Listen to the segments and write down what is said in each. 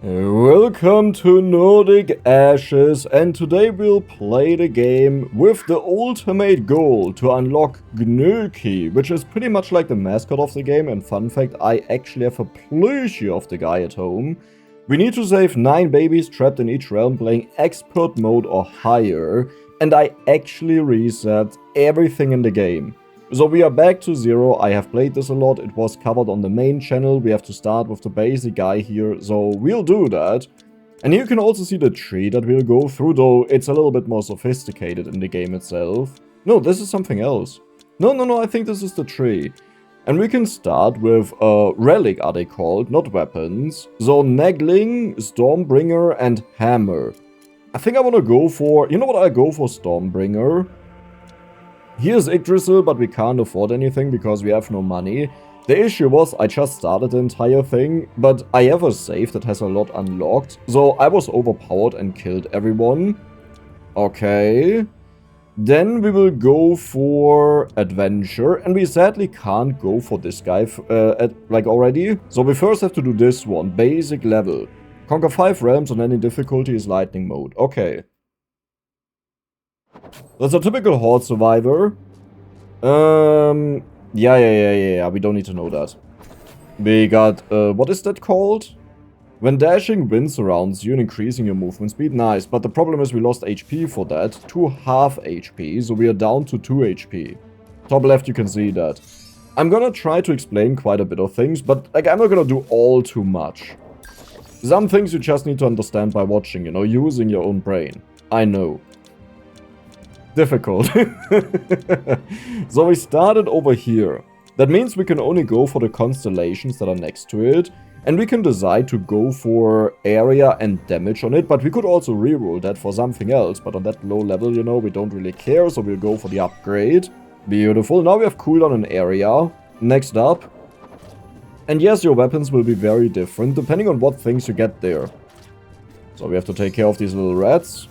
Welcome to Nordic Ashes, and today we'll play the game with the ultimate goal to unlock Gnöki, which is pretty much like the mascot of the game. And fun fact, I actually have a plushie of the guy at home. We need to save 9 babies trapped in each realm playing expert mode or higher, and I actually reset everything in the game. So we are back to 0, I have played this a lot, it was covered on the main channel, we have to start with the basic guy here, so we'll do that. And here you can also see the tree that we'll go through, though it's a little bit more sophisticated in the game itself. No, this is something else. No, I think this is the tree. And we can start with, relic are they called, not weapons. So Nagling, Stormbringer and Hammer. I think I want to go for, you know what, I'll go for Stormbringer. Here's Yggdrasil, but we can't afford anything because we have no money. The issue was I just started the entire thing, but I have a save that has a lot unlocked. So I was overpowered and killed everyone. Okay. Then we will go for Adventure, and we sadly can't go for this guy already. So we first have to do this one, basic level. Conquer 5 realms on any difficulty is lightning mode. Okay. That's a typical Horde survivor. Yeah, we don't need to know that. We got, what is that called? When dashing, wind surrounds you and increasing your movement speed. Nice, but the problem is we lost HP for that. To half HP, so we are down to 2 HP. Top left, you can see that. I'm gonna try to explain quite a bit of things, but like I'm not gonna do all too much. Some things you just need to understand by watching, you know, using your own brain. I know. Difficult. So we started over here. That means we can only go for the constellations that are next to it. And we can decide to go for area and damage on it. But we could also reroll that for something else. But on that low level, you know, we don't really care. So we'll go for the upgrade. Beautiful. Now we have cooldown in area. Next up. And yes, your weapons will be very different depending on what things you get there. So we have to take care of these little rats.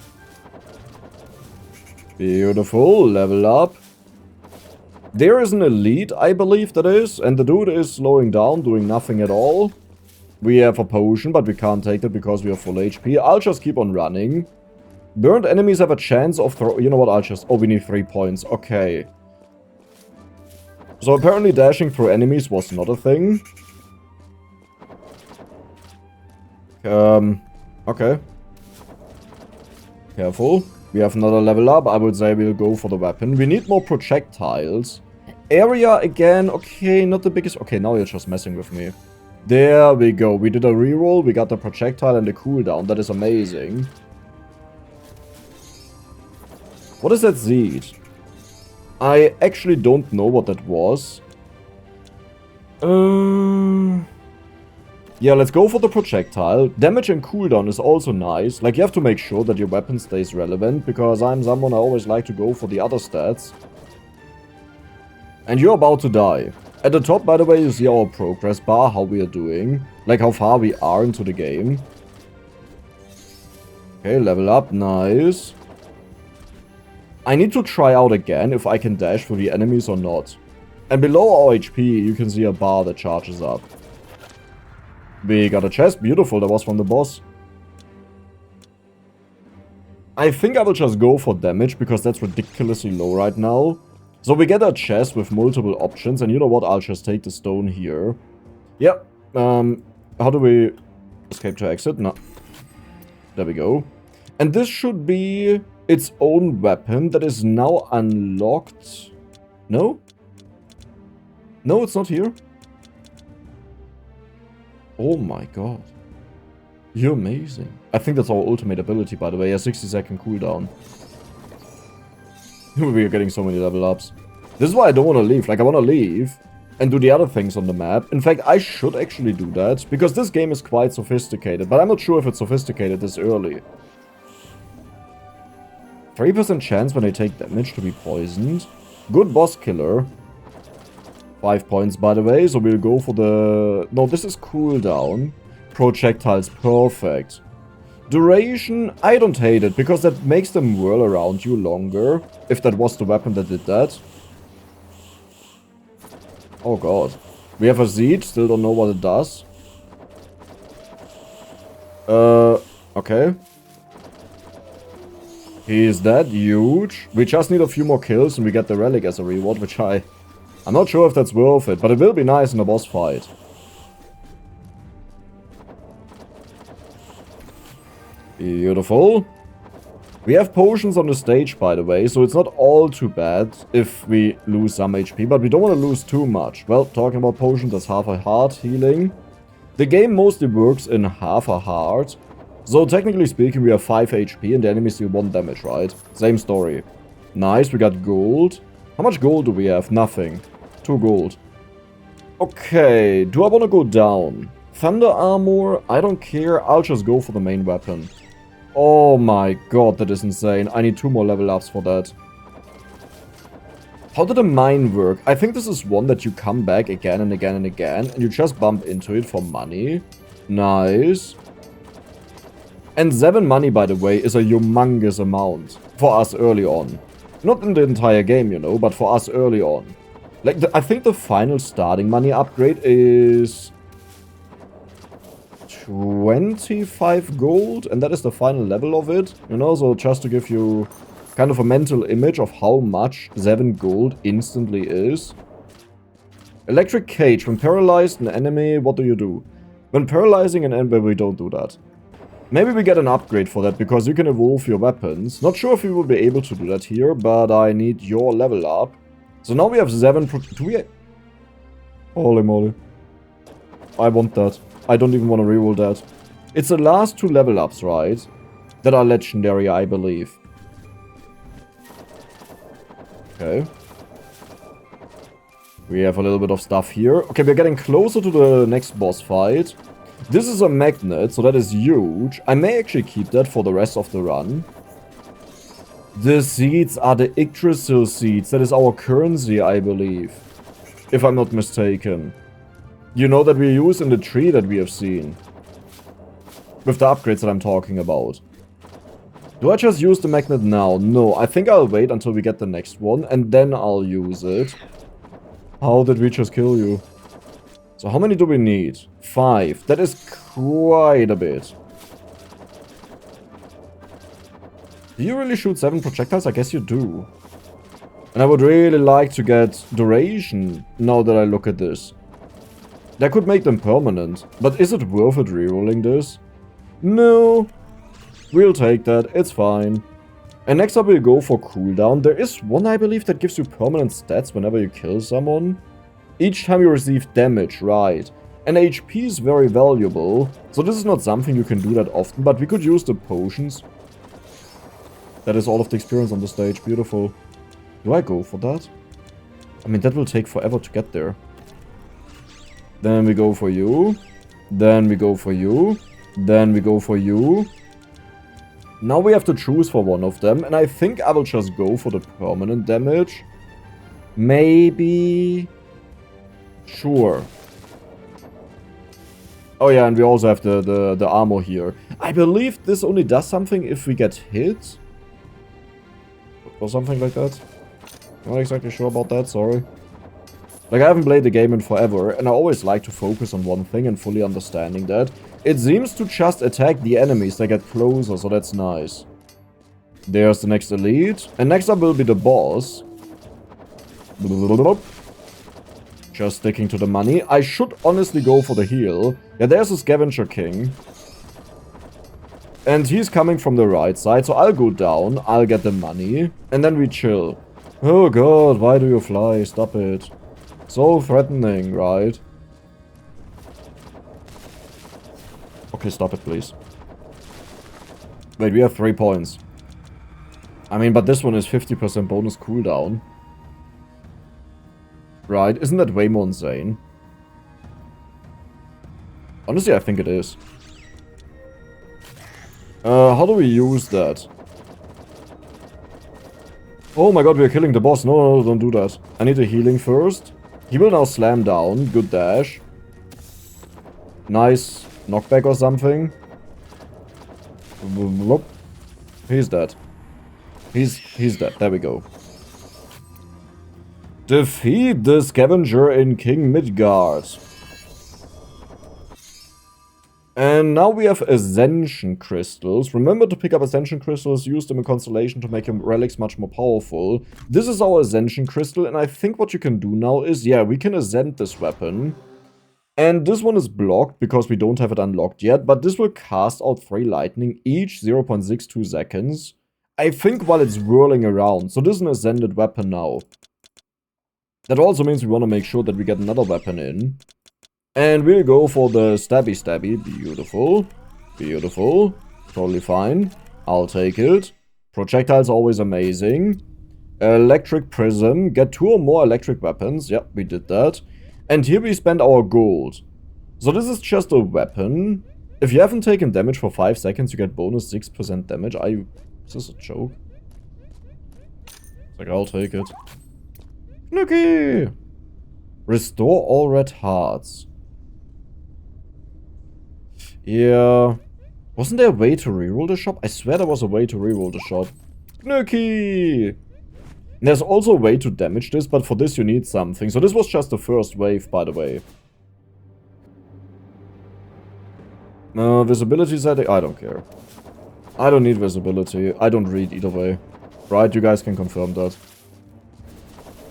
Beautiful, level up. There is an elite, I believe that is, and the dude is slowing down, doing nothing at all. We have a potion, but we can't take it because we are full HP. I'll just keep on running. Burned enemies have a chance of you know what, I'll just... Oh, we need 3 points, okay. So apparently dashing through enemies was not a thing. Okay. Careful. We have another level up. I would say we'll go for the weapon. We need more projectiles. Area again. Okay, not the biggest. Okay, now you're just messing with me. There we go. We did a reroll. We got the projectile and the cooldown. That is amazing. What is that seed? I actually don't know what that was. Yeah, let's go for the projectile. Damage and cooldown is also nice. Like, you have to make sure that your weapon stays relevant, because I'm someone I always like to go for the other stats. And you're about to die. At the top, by the way, you see our progress bar, how we are doing. Like, how far we are into the game. Okay, level up. Nice. I need to try out again if I can dash through the enemies or not. And below our HP, you can see a bar that charges up. We got a chest. Beautiful. That was from the boss. I think I will just go for damage because that's ridiculously low right now. So we get a chest with multiple options. And you know what? I'll just take the stone here. Yep. How do we escape to exit? No. There we go. And this should be its own weapon that is now unlocked. No? No, it's not here. Oh my god. You're amazing. I think that's our ultimate ability, by the way. A 60-second cooldown. We are getting so many level ups. This is why I don't want to leave. Like, I want to leave and do the other things on the map. In fact, I should actually do that, because this game is quite sophisticated. But I'm not sure if it's sophisticated this early. 3% chance when they take damage to be poisoned. Good boss killer. 5 points, by the way, so we'll go for the... No, this is cooldown. Projectiles, perfect. Duration, I don't hate it, because that makes them whirl around you longer. If that was the weapon that did that. Oh god. We have a seed, still don't know what it does. Okay. He's that huge. We just need a few more kills and we get the relic as a reward, which I'm not sure if that's worth it, but it will be nice in a boss fight. Beautiful. We have potions on the stage, by the way, so it's not all too bad if we lose some HP, but we don't want to lose too much. Well, talking about potions, that's half a heart healing. The game mostly works in half a heart, so technically speaking we have 5 HP and the enemies do 1 damage, right? Same story. Nice, we got gold. How much gold do we have? Nothing. 2 gold. Okay, do I want to go down? Thunder armor? I don't care, I'll just go for the main weapon. Oh my god, that is insane. I need 2 more level ups for that. How did the mine work? I think this is one that you come back again and again and again, and you just bump into it for money. Nice. And 7 money, by the way, is a humongous amount for us early on. Not in the entire game, you know, but for us early on. Like, I think the final starting money upgrade is 25 gold, and that is the final level of it, you know, so just to give you kind of a mental image of how much 7 gold instantly is. Electric cage. When paralyzed an enemy, what do you do? When paralyzing an enemy, we don't do that. Maybe we get an upgrade for that, because you can evolve your weapons. Not sure if we will be able to do that here, but I need your level up. So now we have 7 do we... Holy moly. I want that. I don't even want to reroll that. It's the last 2 level ups, right? That are legendary, I believe. Okay. We have a little bit of stuff here. Okay, we're getting closer to the next boss fight. This is a magnet, so that is huge. I may actually keep that for the rest of the run. The seeds are the Yggdrasil seeds. That is our currency, I believe. If I'm not mistaken. You know, that we use in the tree that we have seen. With the upgrades that I'm talking about. Do I just use the magnet now? No, I think I'll wait until we get the next one, and then I'll use it. How did we just kill you? So how many do we need? 5. That is quite a bit. Do you really shoot 7 projectiles? I guess you do. And I would really like to get duration, now that I look at this. That could make them permanent, but is it worth it rerolling this? No. We'll take that, it's fine. And next up we'll go for cooldown. There is one, I believe, that gives you permanent stats whenever you kill someone. Each time you receive damage, right. And HP is very valuable, so this is not something you can do that often, but we could use the potions. That is all of the experience on the stage, beautiful. Do I go for that? I mean, that will take forever to get there. Then we go for you. Then we go for you. Then we go for you. Now we have to choose for one of them, and I think I will just go for the permanent damage. Maybe... Sure. Oh yeah, and we also have the armor here. I believe this only does something if we get hit. Or something like that. I'm not exactly sure about that, sorry. Like, I haven't played the game in forever, and I always like to focus on one thing and fully understanding that. It seems to just attack the enemies that get closer, so that's nice. There's the next elite. And next up will be the boss. Just sticking to the money. I should honestly go for the heal. Yeah, there's a Scavenger King. And he's coming from the right side, so I'll go down, I'll get the money, and then we chill. Oh god, why do you fly? Stop it. So threatening, right? Okay, stop it, please. Wait, we have 3 points. I mean, but this one is 50% bonus cooldown. Right, isn't that way more insane? Honestly, I think it is. How do we use that? Oh my god, we are killing the boss. No, don't do that. I need a healing first. He will now slam down. Good dash. Nice knockback or something. He's dead. He's dead. There we go. Defeat the scavenger in King Midgard. And now we have Ascension Crystals. Remember to pick up Ascension Crystals, use them in Constellation to make your relics much more powerful. This is our Ascension Crystal, and I think what you can do now is, yeah, we can ascend this weapon. And this one is blocked because we don't have it unlocked yet, but this will cast out 3 lightning each 0.62 seconds. I think while it's whirling around. So this is an ascended weapon now. That also means we want to make sure that we get another weapon in. And we'll go for the stabby stabby. Beautiful. Beautiful. Totally fine. I'll take it. Projectile's always amazing. Electric prism. Get 2 or more electric weapons. Yep, we did that. And here we spend our gold. So this is just a weapon. If you haven't taken damage for 5 seconds, you get bonus 6% damage. Is this a joke? It's like, I'll take it. Gnöki! Restore all red hearts. Yeah. Wasn't there a way to reroll the shop? I swear there was a way to reroll the shop. Gnöki! There's also a way to damage this, but for this you need something. So this was just the first wave, by the way. Visibility setting? I don't care. I don't need visibility. I don't read either way. Right, you guys can confirm that.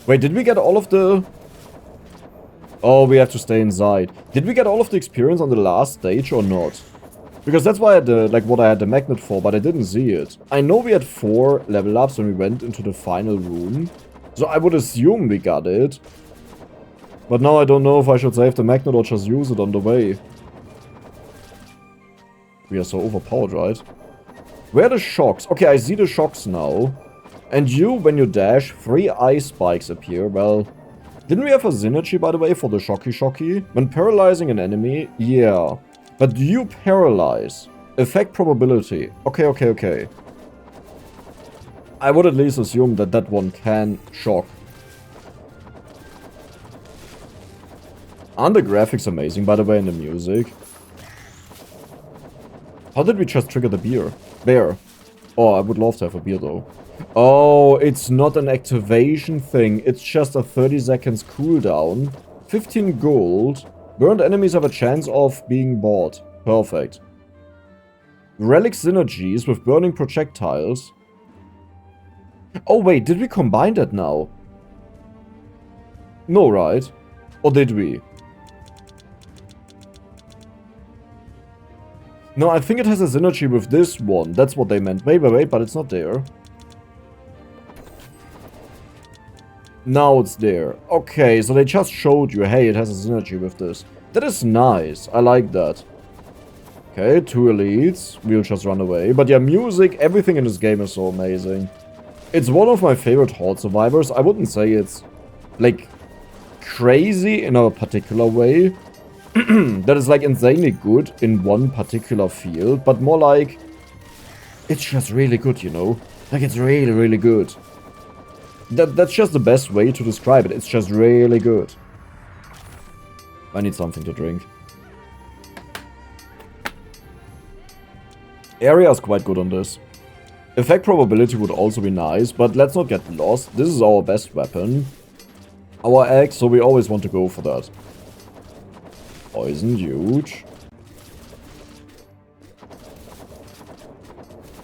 Wait, did we get all of the... Oh, we have to stay inside. Did we get all of the experience on the last stage or not? Because that's why I had the, like, what I had the magnet for, but I didn't see it. I know we had 4 level ups when we went into the final room. So I would assume we got it. But now I don't know if I should save the magnet or just use it on the way. We are so overpowered, right? Where are the shocks? Okay, I see the shocks now. And you, when you dash, 3 ice spikes appear. Well, didn't we have a synergy, by the way, for the Shocky Shocky? When paralyzing an enemy, yeah. But do you paralyze? Effect probability. Okay. I would at least assume that that one can shock. Aren't the graphics amazing, by the way, and the music? How did we just trigger the bear? Oh, I would love to have a beer, though. Oh, it's not an activation thing. It's just a 30 seconds cooldown. 15 gold. Burned enemies have a chance of being bought. Perfect. Relic synergies with burning projectiles. Oh wait, did we combine that now? No, right? Or did we? No, I think it has a synergy with this one. That's what they meant. Wait, but it's not there. Now it's there. Okay, so they just showed you, hey, it has a synergy with this. That is nice. I like that. Okay, 2 elites. We'll just run away. But yeah, music, everything in this game is so amazing. It's one of my favorite Horde survivors. I wouldn't say it's, like, crazy in a particular way. That is, like, insanely good in one particular field. But more like, it's just really good, you know? Like, it's really, really good. That's just the best way to describe it. It's just really good. I need something to drink. Area is quite good on this. Effect probability would also be nice, but let's not get lost. This is our best weapon. Our axe, so we always want to go for that. Poison, huge.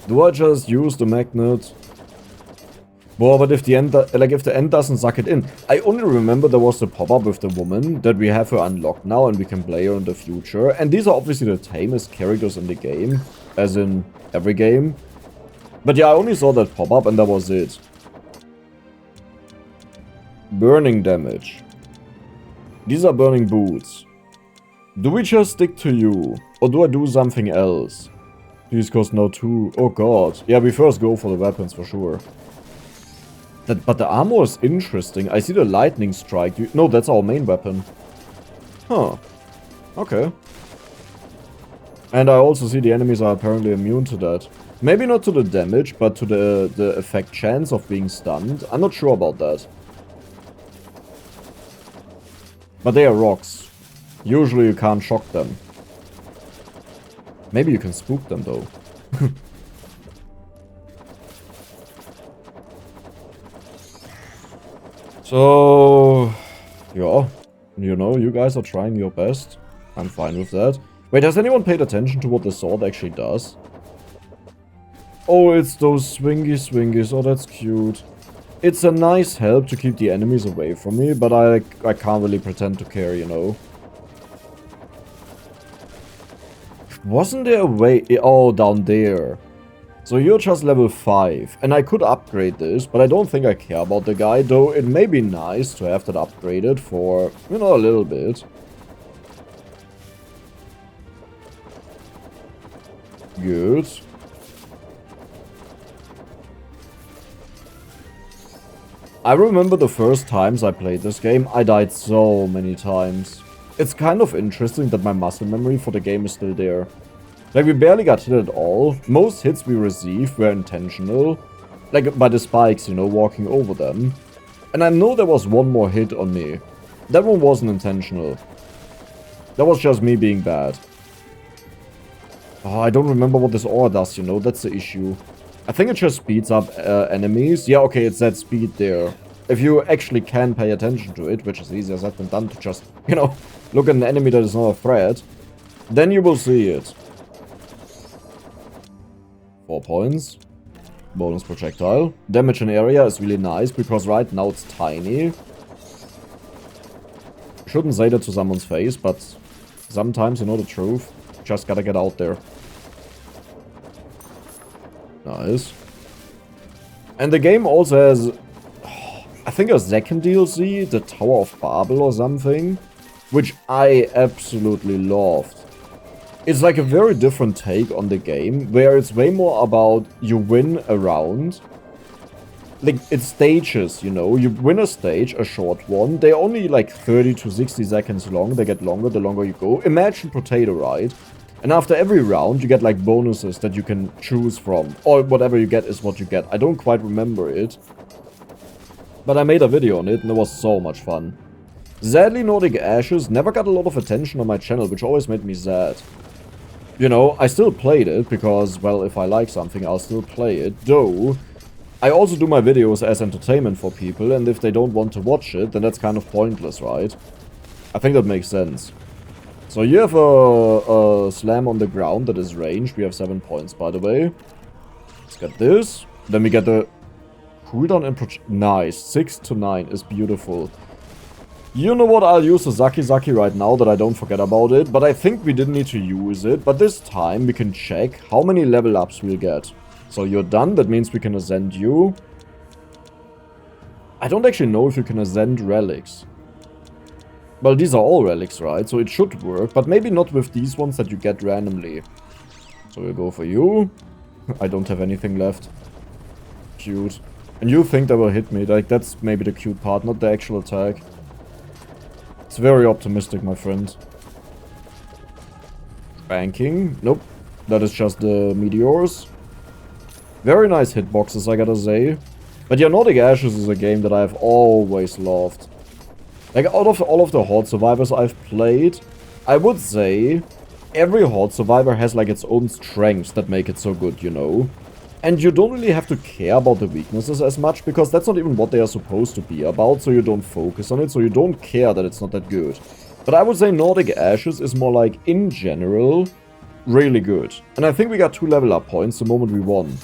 Do I just use the magnet? Boah, but if the end doesn't suck it in. I only remember there was the pop-up with the woman, that we have her unlocked now and we can play her in the future. And these are obviously the tamest characters in the game, as in every game. But yeah, I only saw that pop-up and that was it. Burning damage. These are burning boots. Do we just stick to you? Or do I do something else? These cost now 2. Oh god. Yeah, we first go for the weapons for sure. But the armor is interesting. I see the lightning strike. No, that's our main weapon. Huh. Okay. And I also see the enemies are apparently immune to that. Maybe not to the damage, but to the effect chance of being stunned. I'm not sure about that. But they are rocks. Usually you can't shock them. Maybe you can spook them though. So, yeah, you know, you guys are trying your best. I'm fine with that. Wait, has anyone paid attention to what the sword actually does? Oh, it's those swingy swingies. Oh, that's cute. It's a nice help to keep the enemies away from me, but I can't really pretend to care, you know. Wasn't there a way... Oh, down there. So you're just level 5, and I could upgrade this, but I don't think I care about the guy, though it may be nice to have that upgraded for, you know, a little bit. Good. I remember the first times I played this game, I died so many times. It's kind of interesting that my muscle memory for the game is still there. Like, we barely got hit at all. Most hits we received were intentional. Like, by the spikes, you know, walking over them. And I know there was one more hit on me. That one wasn't intentional. That was just me being bad. Oh, I don't remember what this aura does, you know, that's the issue. I think it just speeds up enemies. Yeah, okay, it's that speed there. If you actually can pay attention to it, which is easier said than done to just, you know, look at an enemy that is not a threat, then you will see it. 4 points. Bonus projectile. Damage in area is really nice, because right now it's tiny. Shouldn't say that to someone's face, but sometimes, you know the truth. Just gotta get out there. Nice. And the game also has, I think, a second DLC, the Tower of Babel or something, which I absolutely loved. It's like a very different take on the game, where it's way more about you win a round. Like, it's stages, you know. You win a stage, a short one. They're only like 30 to 60 seconds long. They get longer the longer you go. Imagine Potato, right? And after every round, you get like bonuses that you can choose from. Or whatever you get is what you get. I don't quite remember it. But I made a video on it and it was so much fun. Sadly, Nordic Ashes never got a lot of attention on my channel, which always made me sad. You know, I still played it because, well, if I like something, I'll still play it. Though, I also do my videos as entertainment for people, and if they don't want to watch it, then that's kind of pointless, right? I think that makes sense. So you have a slam on the ground that is ranged. We have 7 points, by the way. Let's get this. Then we get the cooldown and nice. 6 to 9 is beautiful. You know what, I'll use the Zaki right now that I don't forget about it, but I think we didn't need to use it, but this time we can check how many level ups we'll get. So you're done, that means we can ascend you. I don't actually know if you can ascend relics. Well, these are all relics, right? So it should work, but maybe not with these ones that you get randomly. So we'll go for you. I don't have anything left. Cute. And you think that will hit me, like that's maybe the cute part, not the actual attack. It's very optimistic, my friend. Banking. Nope. That is just the meteors. Very nice hitboxes, I gotta say. But yeah, Nordic Ashes is a game that I've always loved. Like, out of all of the Horde Survivors I've played, I would say every Horde Survivor has like its own strengths that make it so good, you know? And you don't really have to care about the weaknesses as much, because that's not even what they are supposed to be about, so you don't focus on it, so you don't care that it's not that good. But I would say Nordic Ashes is more like, in general, really good. And I think we got 2 level up points the moment we won.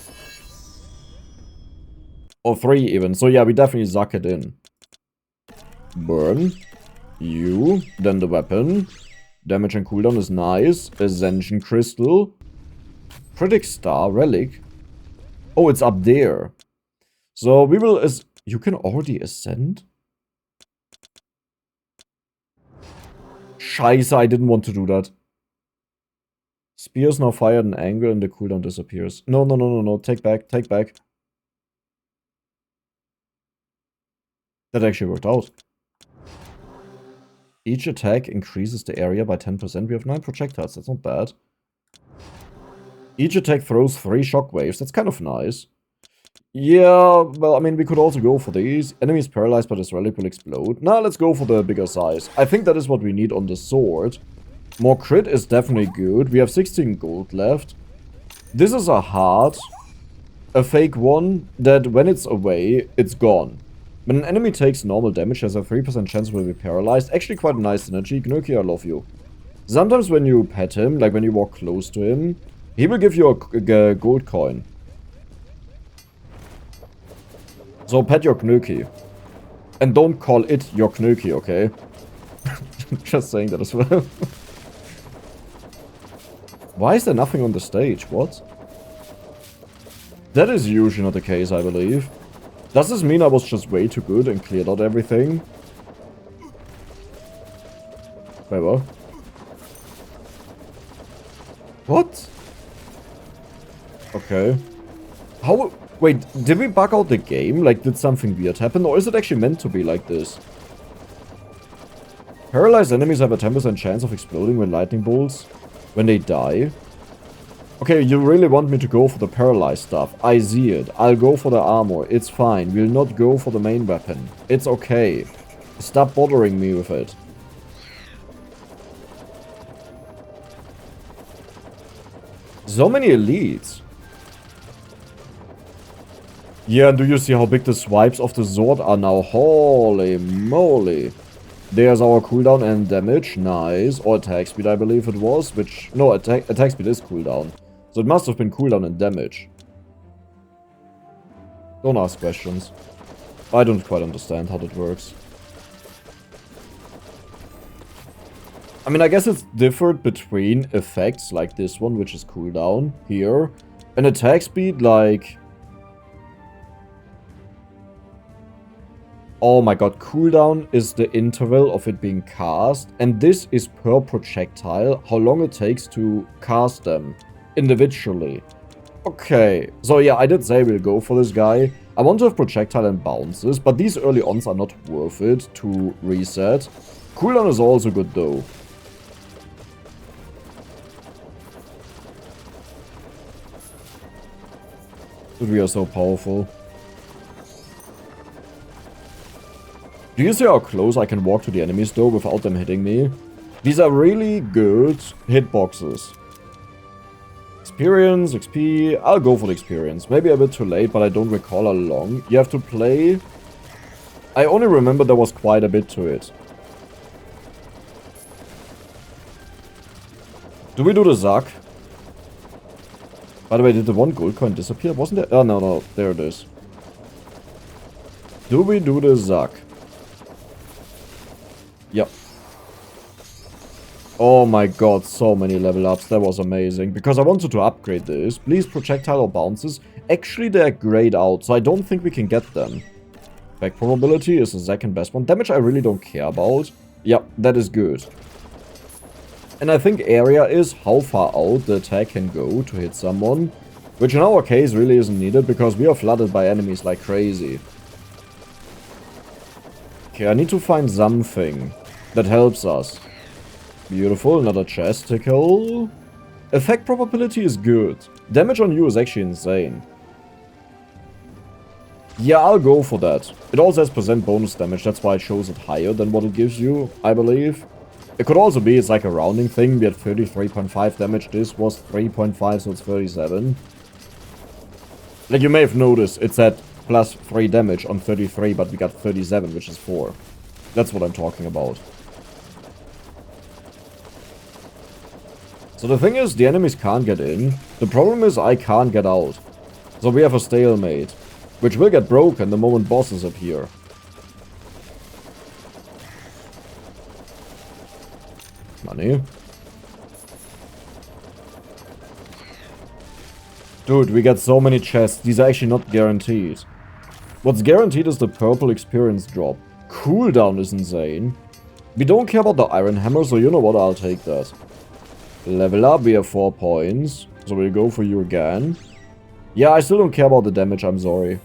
Or 3 even, so yeah, we definitely suck it in. Burn. You. Then the weapon. Damage and cooldown is nice. Ascension Crystal. Critic Star. Relic. Oh, it's up there. So we will... You can already ascend? Scheiße, I didn't want to do that. Spears now fire at an angle and the cooldown disappears. No, no, no, no, no. Take back, take back. That actually worked out. Each attack increases the area by 10%. We have 9 projectiles. That's not bad. Each attack throws 3 shockwaves. That's kind of nice. Yeah, well, I mean, we could also go for these. Enemies paralyzed by this relic will explode. Now, let's go for the bigger size. I think that is what we need on the sword. More crit is definitely good. We have 16 gold left. This is a heart. A fake one that when it's away, it's gone. When an enemy takes normal damage, there's a 3% chance it will be paralyzed. Actually quite a nice synergy. Gnöki, I love you. Sometimes when you pet him, like when you walk close to him, he will give you a gold coin. So pet your Gnöki. And don't call it your Gnöki, okay? Just saying that as well. Why is there nothing on the stage? What? That is usually not the case, I believe. Does this mean I was just way too good and cleared out everything? Wait, what? What? Okay. How... Wait, did we bug out the game? Like, did something weird happen? Or is it actually meant to be like this? Paralyzed enemies have a 10% chance of exploding when lightning bolts when they die. Okay, you really want me to go for the paralyzed stuff. I see it. I'll go for the armor. It's fine. We'll not go for the main weapon. It's okay. Stop bothering me with it. So many elites. Yeah, do you see how big the swipes of the sword are now? Holy moly. There's our cooldown and damage. Nice. Or attack speed, I believe it was. Which... No, attack speed is cooldown. So it must have been cooldown and damage. Don't ask questions. I don't quite understand how that works. I mean, I guess it's different between effects like this one, which is cooldown here, and attack speed like... Oh my god, cooldown is the interval of it being cast, and this is per projectile, how long it takes to cast them individually. Okay, so yeah, I did say we'll go for this guy. I want to have projectile and bounces, but these early ons are not worth it to reset. Cooldown is also good though. Dude, we are so powerful. Do you see how close I can walk to the enemies though without them hitting me? These are really good hitboxes. Experience, XP, I'll go for the experience. Maybe a bit too late, but I don't recall how long. You have to play. I only remember there was quite a bit to it. Do we do the Zack? By the way, did the one gold coin disappear? Wasn't there? Oh, no, there it is. Do we do the Zack? Yep. Oh my god, so many level ups. That was amazing. Because I wanted to upgrade this. Please, projectile or bounces. Actually, they're grayed out, so I don't think we can get them. Back probability is the second best one. Damage I really don't care about. Yep, that is good. And I think area is how far out the attack can go to hit someone. Which in our case really isn't needed because we are flooded by enemies like crazy. Okay, I need to find something that helps us. Beautiful, another chesticle. Effect probability is good. Damage on you is actually insane. Yeah, I'll go for that. It also has % bonus damage, that's why it shows it higher than what it gives you, I believe. It could also be it's like a rounding thing. We had 33.5 damage, this was 3.5, so it's 37. Like you may have noticed, it's at plus 3 damage on 33, but we got 37, which is 4. That's what I'm talking about. So the thing is, the enemies can't get in. The problem is I can't get out. So we have a stalemate, which will get broken the moment bosses appear. Money. Dude, we get so many chests. These are actually not guaranteed. What's guaranteed is the purple experience drop. Cooldown is insane. We don't care about the iron hammer, so you know what, I'll take that. Level up, we have 4 points. So we'll go for you again. Yeah, I still don't care about the damage, I'm sorry.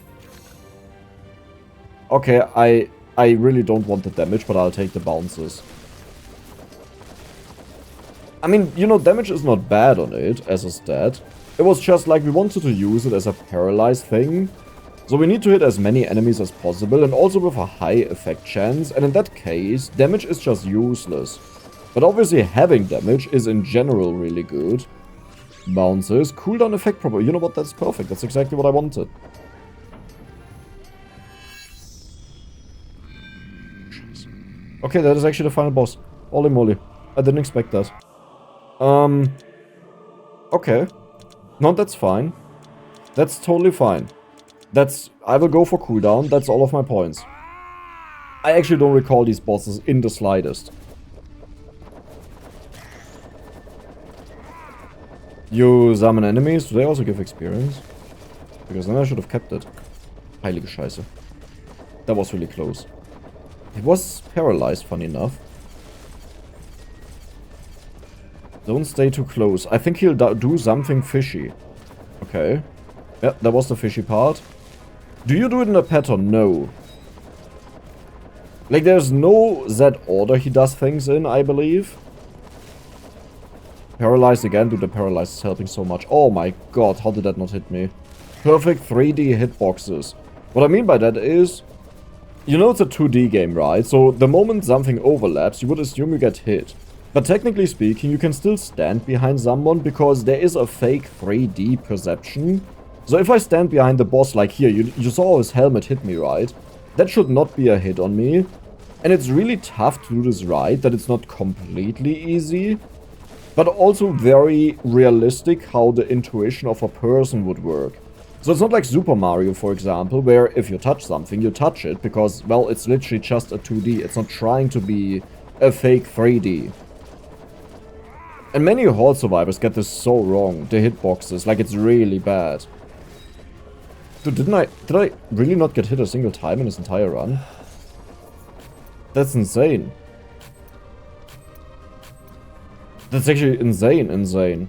Okay, I really don't want the damage, but I'll take the bounces. I mean, you know, damage is not bad on it as a stat. It was just like we wanted to use it as a paralyzed thing. So we need to hit as many enemies as possible and also with a high effect chance. And in that case, damage is just useless. But obviously having damage is in general really good. Bounces, cooldown effect probably. You know what, that's perfect. That's exactly what I wanted. Okay, that is actually the final boss. Holy moly. I didn't expect that. Okay. No, that's fine. That's totally fine. I will go for cooldown, that's all of my points. I actually don't recall these bosses in the slightest. You summon enemies, do they also give experience? Because then I should have kept it. Heilige Scheiße. That was really close. He was paralyzed, funny enough. Don't stay too close. I think he'll do something fishy. Okay. Yeah, that was the fishy part. Do you do it in a pattern? No. Like, there's no set order he does things in, I believe. Paralyzed again. Dude, the paralyzed is helping so much. Oh my god, how did that not hit me? Perfect 3D hitboxes. What I mean by that is, you know it's a 2D game, right? So the moment something overlaps, you would assume you get hit. But technically speaking, you can still stand behind someone because there is a fake 3D perception. So if I stand behind the boss like here, you saw his helmet hit me, right? That should not be a hit on me. And it's really tough to do this right, that it's not completely easy. But also very realistic how the intuition of a person would work. So it's not like Super Mario, for example, where if you touch something, you touch it. Because, well, it's literally just a 2D. It's not trying to be a fake 3D. And many Horde survivors get this so wrong, the hitboxes, like it's really bad. Dude, did I really not get hit a single time in this entire run? That's insane. That's actually insane.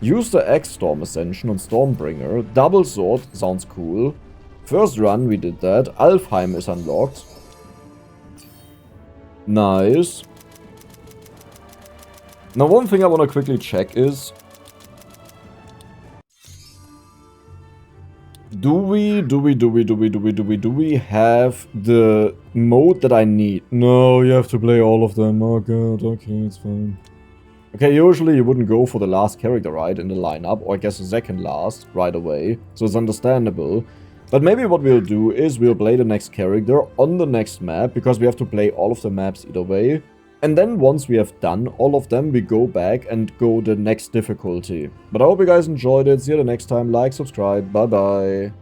Use the X-Storm Ascension on Stormbringer. Double Sword, sounds cool. First run we did that. Alfheim is unlocked. Nice. Now one thing I want to quickly check is... Do we have the mode that I need? No, you have to play all of them. Oh god, okay, it's fine. Okay, usually you wouldn't go for the last character, right, in the lineup, or I guess the second last, right away, so it's understandable. But maybe what we'll do is we'll play the next character on the next map, because we have to play all of the maps either way. And then once we have done all of them, we go back and go the next difficulty. But I hope you guys enjoyed it. See you the next time. Like, subscribe. Bye bye.